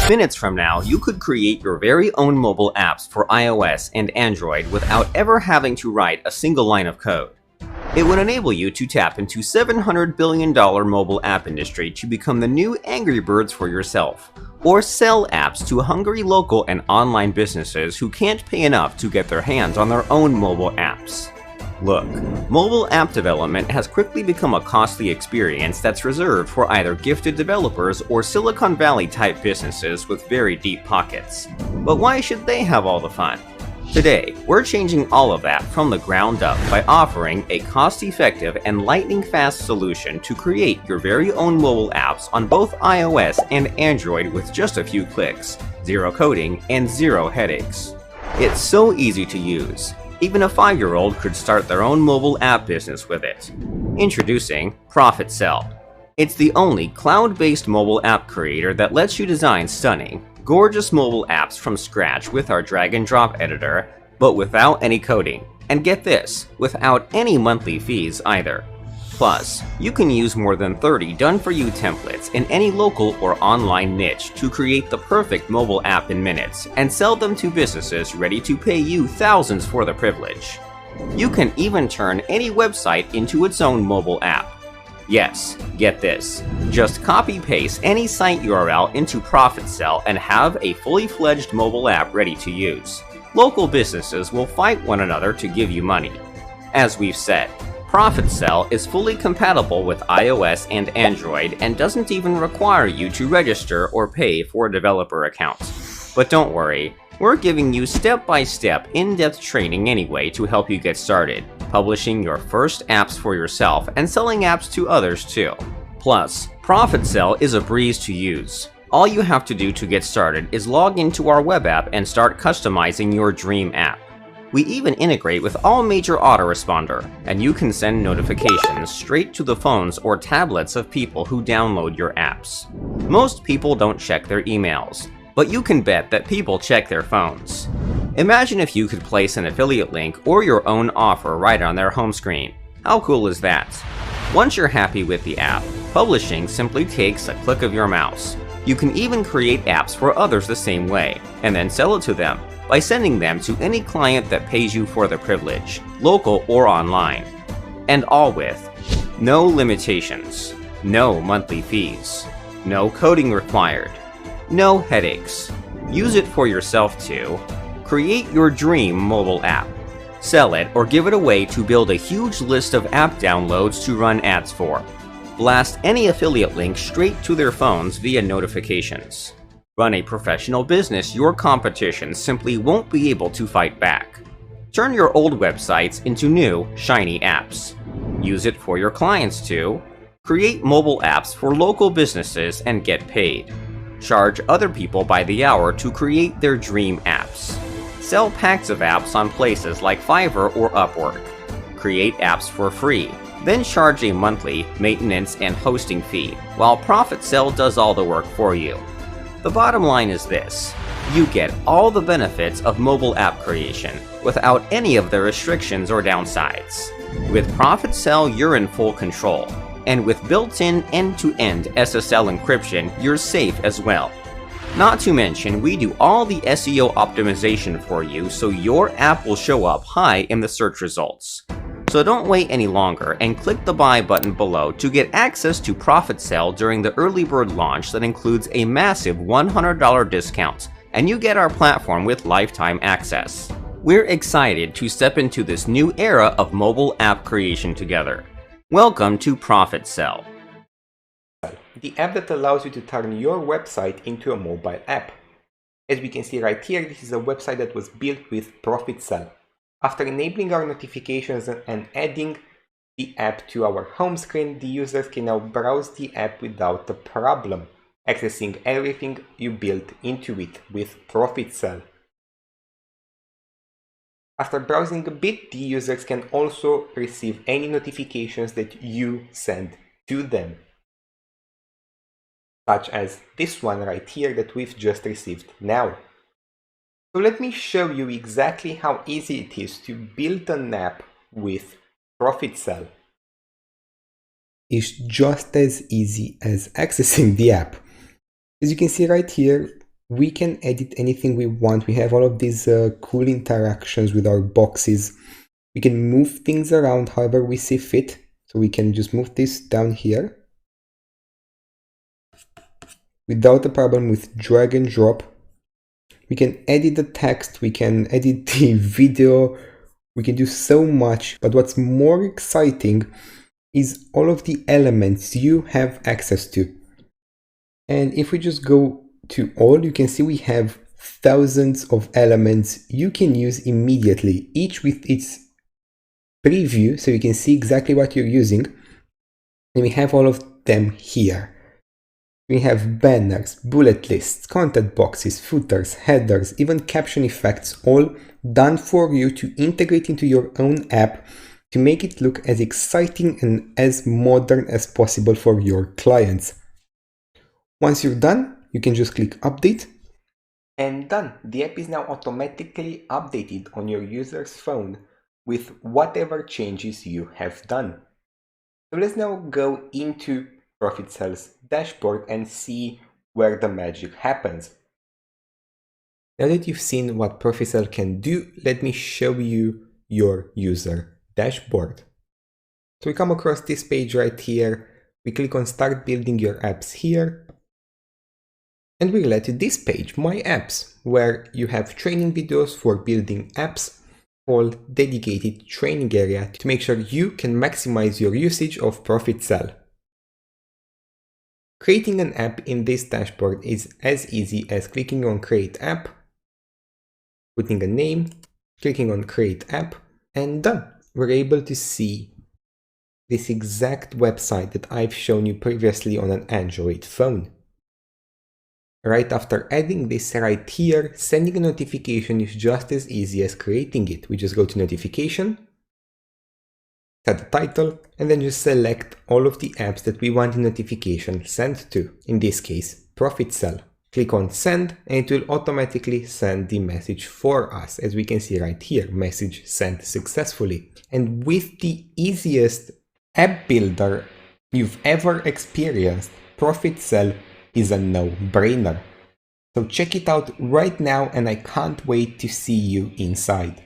Minutes from now, you could create your very own mobile apps for iOS and Android without ever having to write a single line of code. It would enable you to tap into $700 billion mobile app industry to become the new Angry Birds for yourself, or sell apps to hungry local and online businesses who can't pay enough to get their hands on their own mobile apps. Look, mobile app development has quickly become a costly experience that's reserved for either gifted developers or Silicon Valley type businesses with very deep pockets. But why should they have all the fun? Today, we're changing all of that from the ground up by offering a cost-effective and lightning-fast solution to create your very own mobile apps on both iOS and Android with just a few clicks, zero coding, and zero headaches. It's so easy to use. Even a 5-year-old could start their own mobile app business with it. Introducing ProfitCell. It's the only cloud-based mobile app creator that lets you design stunning, gorgeous mobile apps from scratch with our drag-and-drop editor, but without any coding. And get this, without any monthly fees either. Plus, you can use more than 30 done-for-you templates in any local or online niche to create the perfect mobile app in minutes and sell them to businesses ready to pay you thousands for the privilege. You can even turn any website into its own mobile app. Yes, get this. Just copy-paste any site URL into ProfitCell and have a fully fledged mobile app ready to use. Local businesses will fight one another to give you money. As we've said, ProfitCell is fully compatible with iOS and Android and doesn't even require you to register or pay for a developer account. But don't worry, we're giving you step-by-step, in-depth training anyway to help you get started, publishing your first apps for yourself and selling apps to others too. Plus, ProfitCell is a breeze to use. All you have to do to get started is log into our web app and start customizing your dream app. We even integrate with all major autoresponder, and you can send notifications straight to the phones or tablets of people who download your apps. Most people don't check their emails, but you can bet that people check their phones. Imagine if you could place an affiliate link or your own offer right on their home screen. How cool is that? Once you're happy with the app, publishing simply takes a click of your mouse. You can even create apps for others the same way, and then sell it to them by sending them to any client that pays you for the privilege, local or online. And all with no limitations, no monthly fees, no coding required, no headaches. Use it for yourself to create your dream mobile app, sell it or give it away to build a huge list of app downloads to run ads for, blast any affiliate link straight to their phones via notifications. Run a professional business your competition simply won't be able to fight back. Turn your old websites into new, shiny apps. Use it for your clients to create mobile apps for local businesses and get paid. Charge other people by the hour to create their dream apps. Sell packs of apps on places like Fiverr or Upwork. Create apps for free, then charge a monthly maintenance and hosting fee, while ProfitCell does all the work for you. The bottom line is this: you get all the benefits of mobile app creation without any of the restrictions or downsides. With ProfitCell, you're in full control, and with built-in end-to-end SSL encryption, you're safe as well. Not to mention, we do all the SEO optimization for you so your app will show up high in the search results. So don't wait any longer and click the buy button below to get access to ProfitCell during the early bird launch that includes a massive $100 discount, and you get our platform with lifetime access. We're excited to step into this new era of mobile app creation together. Welcome to ProfitCell. The app that allows you to turn your website into a mobile app. As we can see right here, this is a website that was built with ProfitCell. After enabling our notifications and adding the app to our home screen, the users can now browse the app without a problem, accessing everything you built into it with ProfitCell. After browsing a bit, the users can also receive any notifications that you send to them, such as this one right here that we've just received now. So let me show you exactly how easy it is to build an app with ProfitCell. It's just as easy as accessing the app. As you can see right here, we can edit anything we want. We have all of these cool interactions with our boxes. We can move things around however we see fit. So we can just move this down here without a problem with drag and drop. We can edit the text, we can edit the video, we can do so much. But what's more exciting is all of the elements you have access to. And if we just go to all, you can see we have thousands of elements you can use immediately, each with its preview, so you can see exactly what you're using. And we have all of them here. We have banners, bullet lists, content boxes, footers, headers, even caption effects, all done for you to integrate into your own app to make it look as exciting and as modern as possible for your clients. Once you're done, you can just click update. And done. The app is now automatically updated on your user's phone with whatever changes you have done. So let's now go into ProfitCell's dashboard and see where the magic happens. Now that you've seen what ProfitCell can do, let me show you your user dashboard. So we come across this page right here, we click on Start Building Your Apps here, and we're led to this page, My Apps, where you have training videos for building apps, whole dedicated training area to make sure you can maximize your usage of ProfitCell. Creating an app in this dashboard is as easy as clicking on Create App, putting a name, clicking on Create App, and done. We're able to see this exact website that I've shown you previously on an Android phone. Right after adding this right here, sending a notification is just as easy as creating it. We just go to Notification, set the title, and then just select all of the apps that we want the notification sent to. In this case, ProfitCell. Click on Send, and it will automatically send the message for us. As we can see right here, message sent successfully. And with the easiest app builder you've ever experienced, ProfitCell is a no-brainer. So check it out right now, and I can't wait to see you inside.